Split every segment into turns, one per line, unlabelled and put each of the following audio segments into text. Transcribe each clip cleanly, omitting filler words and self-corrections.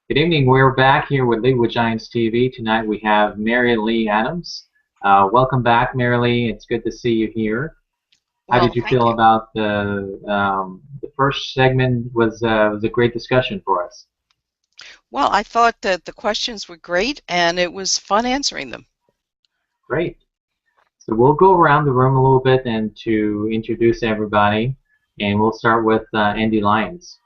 Good evening. We're back here with Lead with Giants TV. Tonight we have Marilee Adams. Welcome back, Marilee. It's good to see you here. How
Well,
did you
thank
feel
you.
about the first segment? Was a great discussion for us.
Well, I thought that the questions were great and it was fun answering them.
Great. So we'll go around the room a little bit and to introduce everybody, and we'll start with Andy Lyons.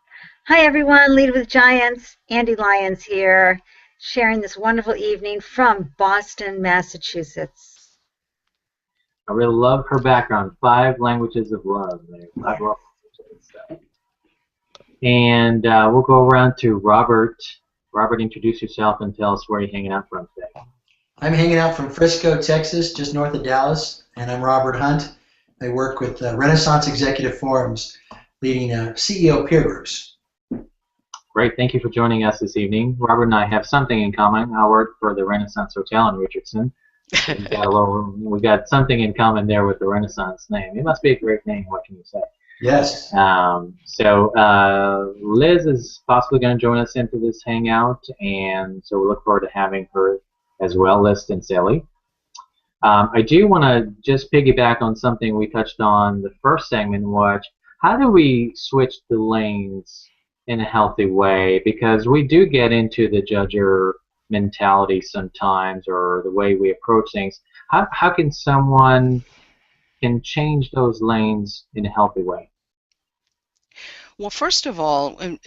Hi everyone, Lead with Giants. Andy Lyons here, sharing this wonderful evening from Boston, Massachusetts.
I really love her background. Five languages of love. Five love languages. So. And we'll go around to Robert. Robert, introduce yourself and tell us where you're hanging out from today.
I'm hanging out from Frisco, Texas, just north of Dallas, and I'm Robert Hunt. I work with Renaissance Executive Forums, leading CEO peer groups.
Great, thank you for joining us this evening. Robert and I have something in common. I work for the Renaissance Hotel in Richardson. We got something in common there with the Renaissance name. It must be a great name. What can you say?
Yes.
Liz is possibly going to join us into this hangout, and so we look forward to having her as well, Liz and Sally. I do want to just piggyback on something we touched on the first segment, which how do we switch the lanes in a healthy way? Because we do get into the judger mentality sometimes, or the way we approach things. How can someone can change those lanes in a healthy way?
Well, first of all, in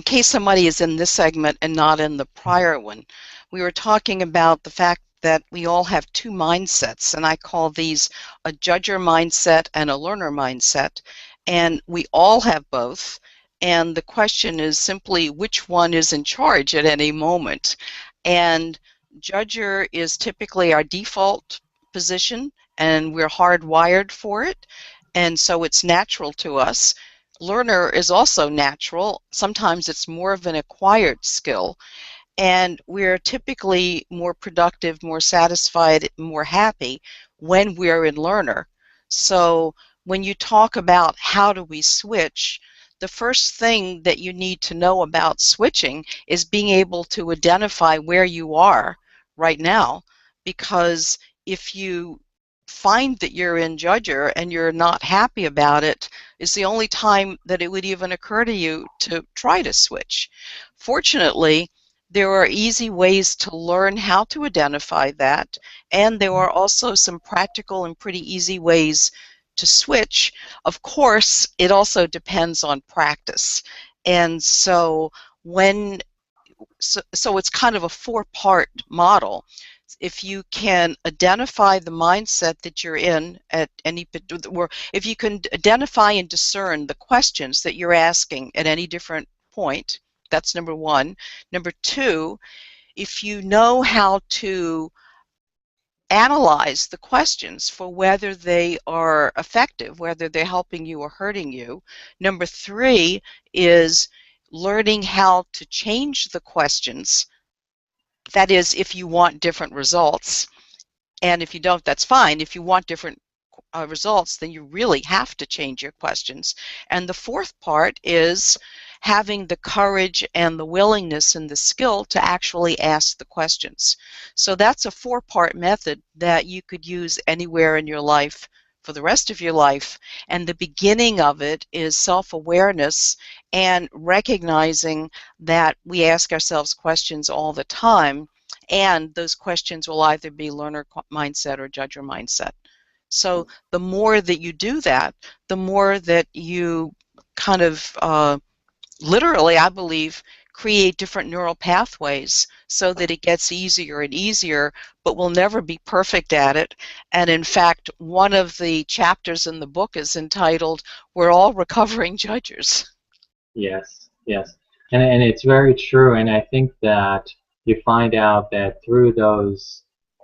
case somebody is in this segment and not in the prior one, we were talking about the fact that we all have two mindsets, and I call these a judger mindset and a learner mindset, and we all have both, and the question is simply which one is in charge at any moment. And judger is typically our default position, and we're hardwired for it, and so it's natural to us. Learner is also natural. Sometimes it's more of an acquired skill, and we're typically more productive, more satisfied, more happy when we're in learner. So when you talk about how do we switch, the first thing that you need to know about switching is being able to identify where you are right now, because if you find that you're in judger and you're not happy about it, is the only time that it would even occur to you to try to switch. Fortunately, there are easy ways to learn how to identify that, and there are also some practical and pretty easy ways to switch. Of course, it also depends on practice. And so it's kind of a four-part model. If you can identify the mindset that you're in at any, or if you can identify and discern the questions that you're asking at any different point, that's number one. Number two, if you know how to analyze the questions for whether they are effective, whether they're helping you or hurting you. Number three is learning how to change the questions. That is, if you want different results. And if you don't, that's fine. If you want different results, then you really have to change your questions. And the fourth part is having the courage and the willingness and the skill to actually ask the questions. So that's a four-part method that you could use anywhere in your life for the rest of your life. And the beginning of it is self-awareness and recognizing that we ask ourselves questions all the time, and those questions will either be learner mindset or judger mindset. So the more that you do that, the more that you kind of literally, I believe, create different neural pathways so that it gets easier and easier, but we'll never be perfect at it. And in fact, one of the chapters in the book is entitled, "We're All Recovering Judgers."
Yes, yes. And it's very true. And I think that you find out that through those,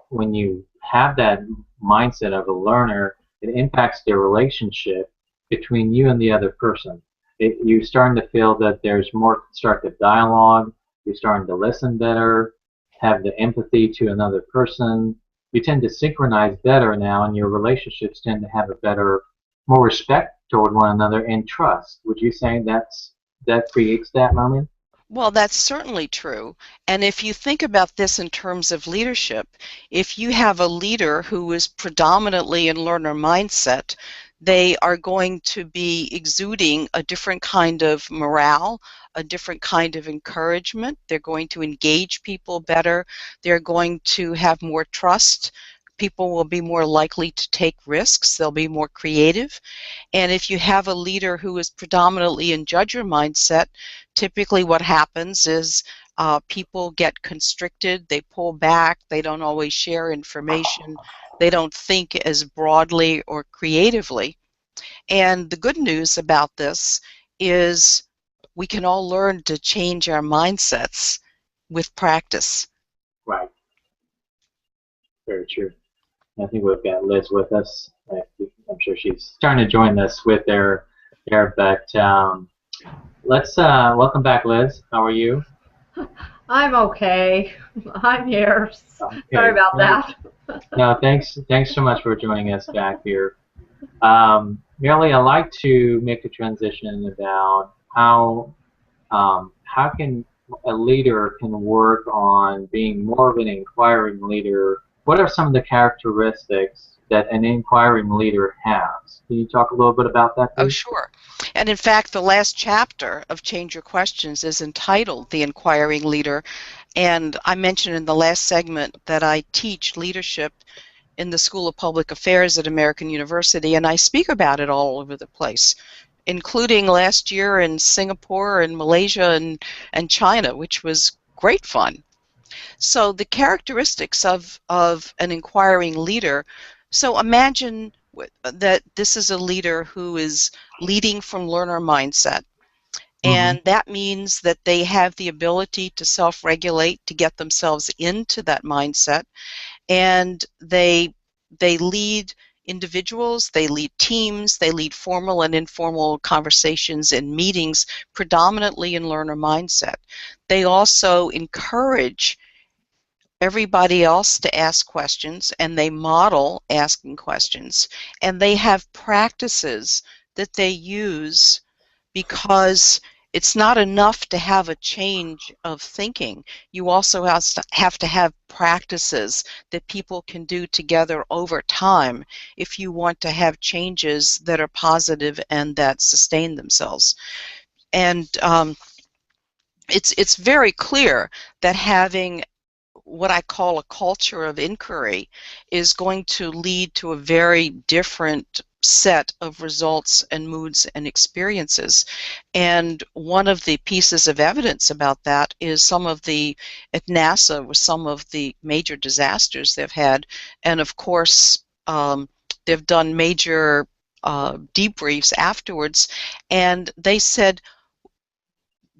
when you have that mindset of a learner, it impacts the relationship between you and the other person. You're starting to feel that there's more constructive dialogue. You're starting to listen better, have the empathy to another person. You tend to synchronize better now, and your relationships tend to have a better, more respect toward one another and trust. Would you say that creates that moment?
Well, that's certainly true. And if you think about this in terms of leadership, if you have a leader who is predominantly in learner mindset, they are going to be exuding a different kind of morale, a different kind of encouragement. They're going to engage people better. They're going to have more trust. People will be more likely to take risks. They'll be more creative. And if you have a leader who is predominantly in judger mindset, typically what happens is people get constricted, they pull back, they don't always share information, they don't think as broadly or creatively. And the good news about this is we can all learn to change our mindsets with practice.
Right. Very true. I think we've got Liz with us. I'm sure she's starting to join us with there. But let's welcome back, Liz. How are you?
I'm okay. I'm here.
Okay.
Sorry about that.
No, thanks so much for joining us back here. Marilee, I'd like to make a transition about how can a leader can work on being more of an inquiring leader. What are some of the characteristics that an inquiring leader has? Can you talk a little bit about that, please?
Oh, sure. And in fact, the last chapter of Change Your Questions is entitled The Inquiring Leader. And I mentioned in the last segment that I teach leadership in the School of Public Affairs at American University, and I speak about it all over the place, including last year in Singapore and Malaysia and China, which was great fun. So the characteristics of an inquiring leader, so imagine that this is a leader who is leading from learner mindset. And that means that they have the ability to self-regulate, to get themselves into that mindset. And they lead individuals, they lead teams, they lead formal and informal conversations and meetings predominantly in learner mindset. They also encourage everybody else to ask questions, and they model asking questions, and they have practices that they use, because it's not enough to have a change of thinking. You also have to have practices that people can do together over time if you want to have changes that are positive and that sustain themselves. And it's very clear that having what I call a culture of inquiry is going to lead to a very different set of results and moods and experiences. And one of the pieces of evidence about that is at NASA, with some of the major disasters they've had, and of course they've done major debriefs afterwards, and they said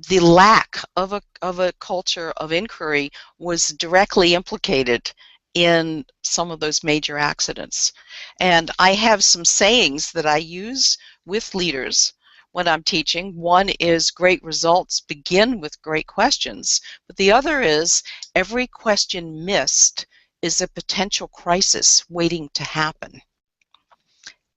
the lack of a culture of inquiry was directly implicated in some of those major accidents. And I have some sayings that I use with leaders when I'm teaching. One is, great results begin with great questions. But the other is, every question missed is a potential crisis waiting to happen.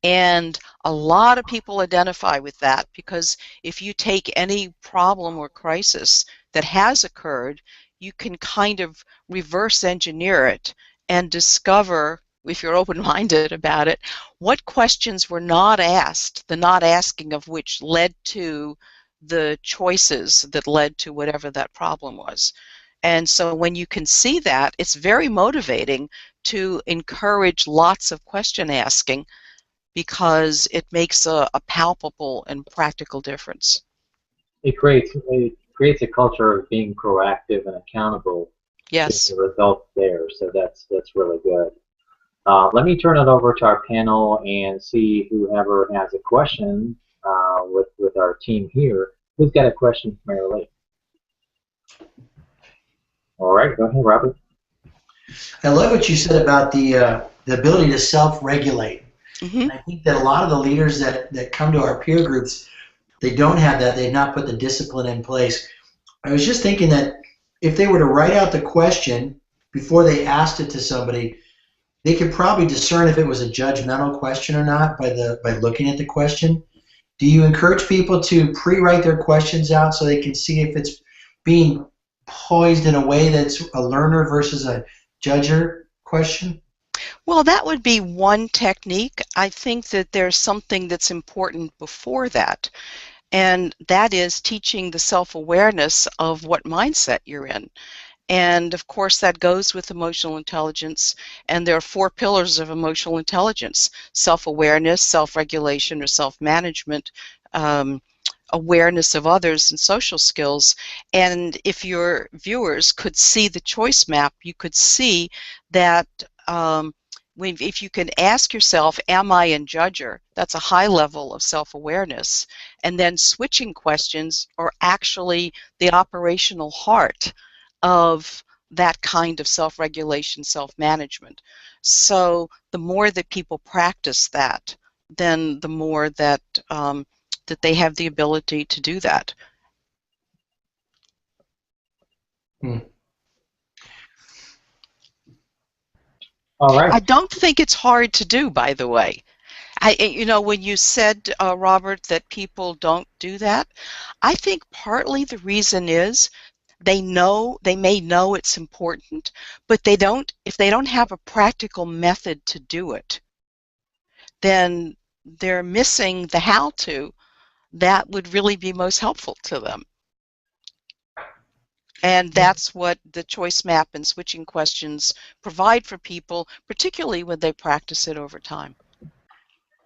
And a lot of people identify with that, because if you take any problem or crisis that has occurred, you can kind of reverse engineer it and discover, if you're open-minded about it, what questions were not asked, the not asking of which led to the choices that led to whatever that problem was. And so when you can see that, it's very motivating to encourage lots of question asking, because it makes a palpable and practical difference.
It creates a culture of being proactive and accountable.
Yes.
To the results there. So that's really good. Let me turn it over to our panel and see whoever has a question with our team here. Who's got a question for Marilee? All right, go ahead, Robert.
I love what you said about the ability to self-regulate. And I think that a lot of the leaders that come to our peer groups, they don't have that. They've not put the discipline in place. I was just thinking that if they were to write out the question before they asked it to somebody, they could probably discern if it was a judgmental question or not by looking at the question. Do you encourage people to pre-write their questions out so they can see if it's being poised in a way that's a learner versus a judger question?
Well, that would be one technique. I think that there's something that's important before that, and that is teaching the self-awareness of what mindset you're in. And of course, that goes with emotional intelligence. And there are 4 pillars of emotional intelligence: self-awareness, self-regulation or self-management, awareness of others, and social skills. And if your viewers could see the choice map, you could see that if you can ask yourself, am I in judger? That's a high level of self-awareness. And then switching questions are actually the operational heart of that kind of self-regulation, self-management. So the more that people practice that, then the more that that they have the ability to do that.
All right.
I don't think it's hard to do, by the way. You know, when you said, Robert, that people don't do that, I think partly the reason is they may know it's important, but if they don't have a practical method to do it, then they're missing the how-to that would really be most helpful to them. And that's what the choice map and switching questions provide for people, particularly when they practice it over time.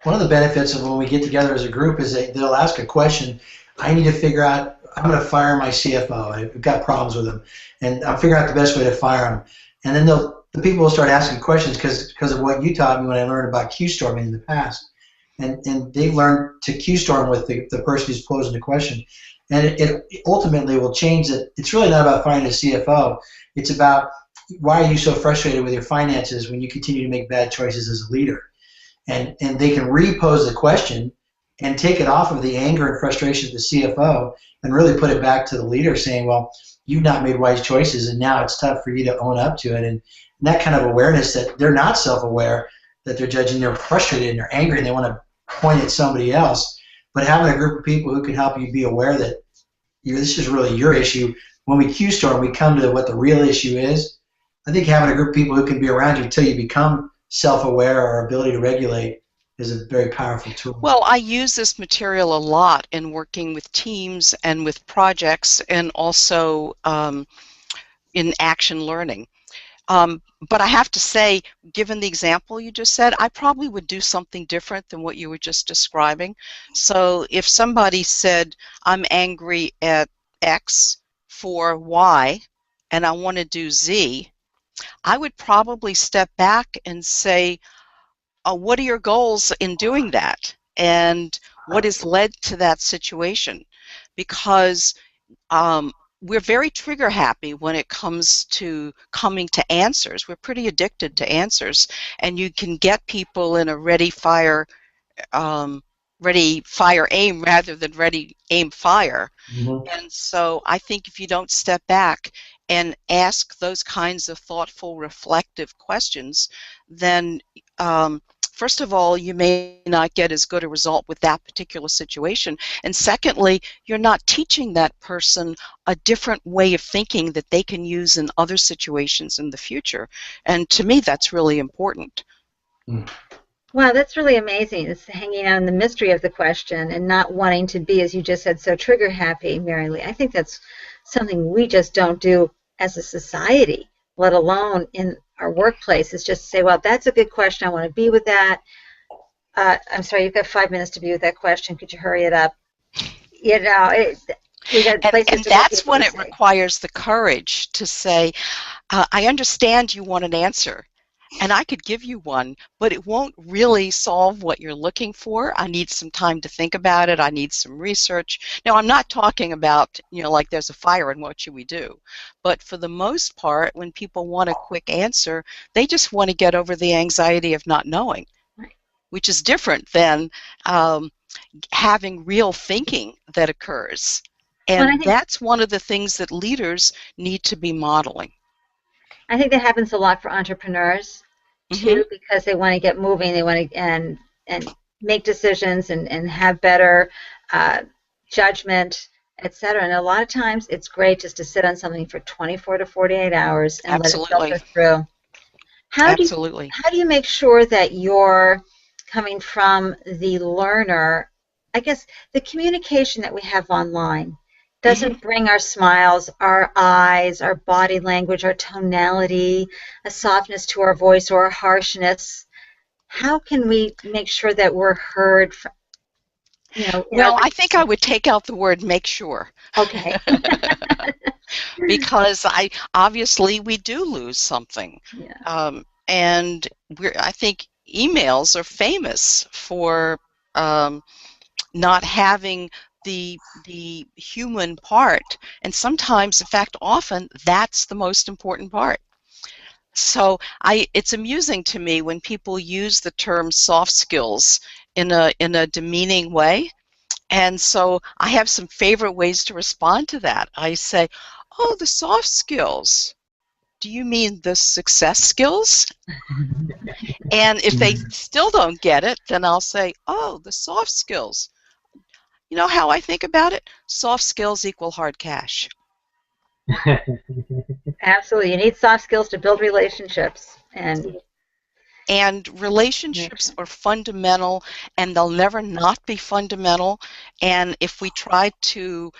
One of the benefits of when we get together as a group is that they'll ask a question. I need to figure out, I'm going to fire my CFO. I've got problems with him. And I'll figure out the best way to fire him. And then the people will start asking questions because of what you taught me when I learned about Q-storming in the past. And they've learned to Q-storm with the person who's posing the question. And it ultimately will change it. It's really not about finding a CFO. It's about, why are you so frustrated with your finances when you continue to make bad choices as a leader? And they can repose the question and take it off of the anger and frustration of the CFO and really put it back to the leader, saying, well, you've not made wise choices, and now it's tough for you to own up to it. And that kind of awareness that they're not self-aware, that they're judging, they're frustrated and they're angry and they want to point at somebody else. But having a group of people who can help you be aware that this is really your issue. When we Q-storm, we come to what the real issue is. I think having a group of people who can be around you until you become self-aware or ability to regulate is a very powerful tool.
Well, I use this material a lot in working with teams and with projects, and also in action learning. But I have to say, given the example you just said, I probably would do something different than what you were just describing. So if somebody said, I'm angry at X for Y, and I want to do Z, I would probably step back and say, what are your goals in doing that? And what has led to that situation? Because we're very trigger happy when it comes to coming to answers. We're pretty addicted to answers, and you can get people in a ready, fire, aim rather than ready, aim, fire. Mm-hmm. And so I think if you don't step back and ask those kinds of thoughtful, reflective questions, then first of all, you may not get as good a result with that particular situation. And secondly, you're not teaching that person a different way of thinking that they can use in other situations in the future. And to me, that's really important.
Wow, that's really amazing. It's hanging on the mystery of the question and not wanting to be, as you just said, so trigger happy, Marilee. I think that's something we just don't do as a society, let alone in our workplace. Is just say, well, that's a good question. I want to be with that. I'm sorry, you've got 5 minutes to be with that question. Could you hurry it up? You know, we got places
and
to
that's when it requires the courage to say, I understand you want an answer, and I could give you one, but it won't really solve what you're looking for. I need some time to think about it. I need some research. Now, I'm not talking about, like there's a fire and what should we do? But for the most part, when people want a quick answer, they just want to get over the anxiety of not knowing, which is different than having real thinking that occurs. And that's one of the things that leaders need to be modeling.
I think that happens a lot for entrepreneurs too, because they want to get moving, they want to and make decisions and have better judgment etc. And a lot of times it's great just to sit on something for 24 to 48 hours and let it
Absolutely.
filter through.
Absolutely.
How do you make sure that you're coming from the learner? I guess the communication that we have online doesn't bring our smiles, our eyes, our body language, our tonality, a softness to our voice or a harshness. How can we make sure that we're heard,
Well, I think I would take out the word make sure.
Okay.
Because obviously we do lose something.
Yeah.
And I think emails are famous for not having the human part, and sometimes, in fact, often that's the most important part. So it's amusing to me when people use the term soft skills in a demeaning way. And so I have some favorite ways to respond to that. I say, oh, the soft skills. Do you mean the success skills? And if they still don't get it, then I'll say, oh, the soft skills. You know how I think about it? Soft skills equal hard cash.
Absolutely. You need soft skills to build relationships.
And relationships are fundamental, and they'll never not be fundamental. And if we try to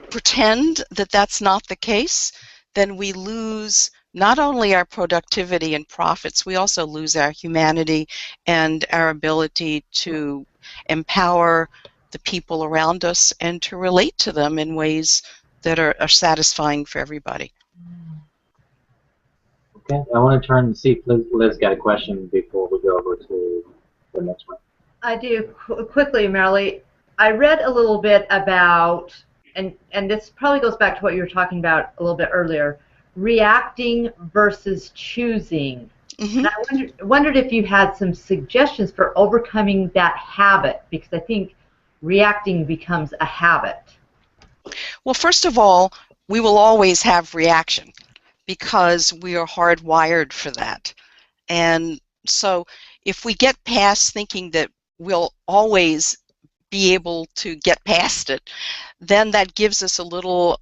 pretend that that's not the case, then we lose not only our productivity and profits, we also lose our humanity and our ability to empower the people around us and to relate to them in ways that are satisfying for everybody.
Okay, I want to turn and see if Liz got a question before we go over to the next one.
I do. Quickly, Marilee, I read a little bit about, and this probably goes back to what you were talking about a little bit earlier, reacting versus choosing. And I wondered if you had some suggestions for overcoming that habit, because I think reacting becomes a habit.
Well, first of all, we will always have reaction because we are hardwired for that. And so if we get past thinking that we'll always be able to get past it, then that gives us a little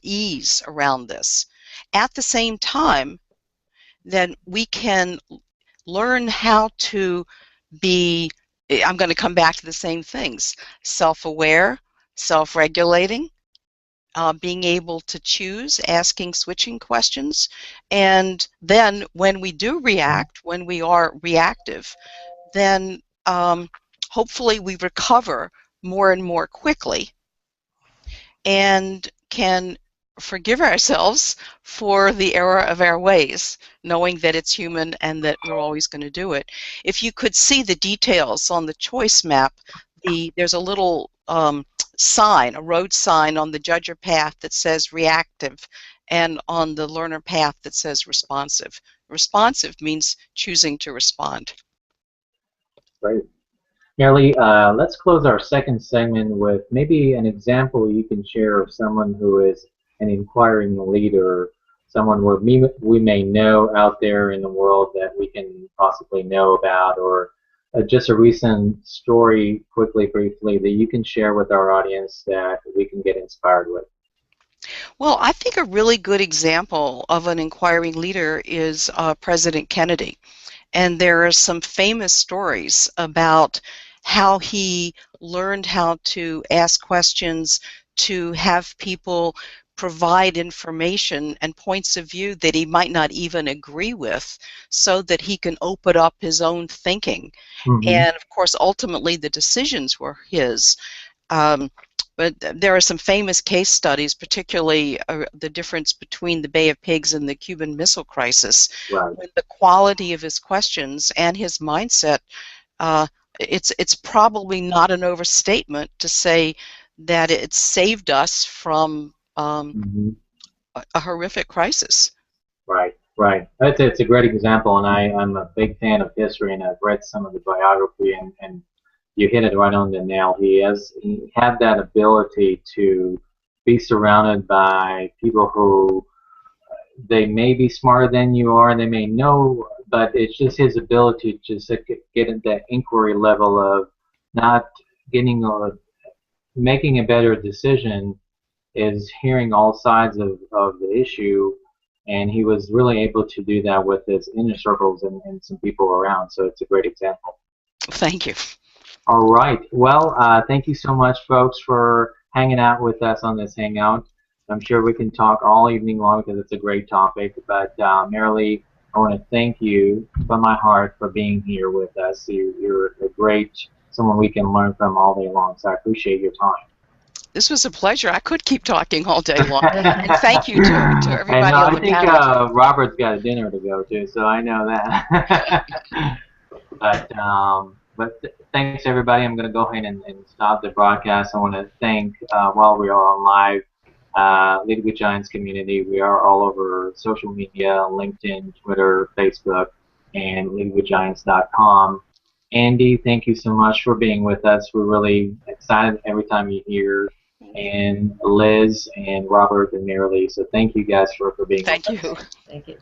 ease around this. At the same time, then we can learn how to be, I'm going to come back to the same things, self-aware, self-regulating, being able to choose, asking switching questions, and then when we do react, when we are reactive, then hopefully we recover more and more quickly and can forgive ourselves for the error of our ways, knowing that it's human and that we're always going to do it. If you could see the details on the choice map, there's a little sign, a road sign on the judger path that says reactive, and on the learner path that says responsive. Responsive means choosing to respond.
Great. Marilee, let's close our second segment with maybe an example you can share of someone who is an inquiring leader, someone we may know out there in the world that we can possibly know about, or just a recent story, quickly, briefly, that you can share with our audience that we can get inspired with.
Well, I think a really good example of an inquiring leader is President Kennedy. And there are some famous stories about how he learned how to ask questions, to have people provide information and points of view that he might not even agree with, so that he can open up his own thinking. And of course, ultimately, the decisions were his. But there are some famous case studies, particularly the difference between the Bay of Pigs and the Cuban Missile Crisis.
Right.
When the quality of his questions and his mindset, it's probably not an overstatement to say that it saved us from a horrific crisis.
Right, right. It's a great example, and I'm a big fan of history, and I've read some of the biography, and you hit it right on the nail. He had that ability to be surrounded by people who they may be smarter than you are, they may know, but it's just his ability to just get at that inquiry level of not getting making a better decision is hearing all sides of the issue, and he was really able to do that with his inner circles and some people around. So it's a great example.
Thank you.
All right. Well, thank you so much, folks, for hanging out with us on this hangout. I'm sure we can talk all evening long because it's a great topic. But Marilee, I want to thank you from my heart for being here with us. You're a great someone we can learn from all day long. So I appreciate your time.
This was a pleasure. I could keep talking all day long. And thank you to everybody on the panel.
I think Robert's got a dinner to go to, so I know that. But thanks, everybody. I'm going to go ahead and stop the broadcast. I want to thank, while we are on live, Lead with Giants community. We are all over social media, LinkedIn, Twitter, Facebook, and leadwithgiants.com. Andy, thank you so much for being with us. We're really excited every time you're here. And Liz and Robert and Marilee. So thank you guys for being with us.
Thank you.
Thank you.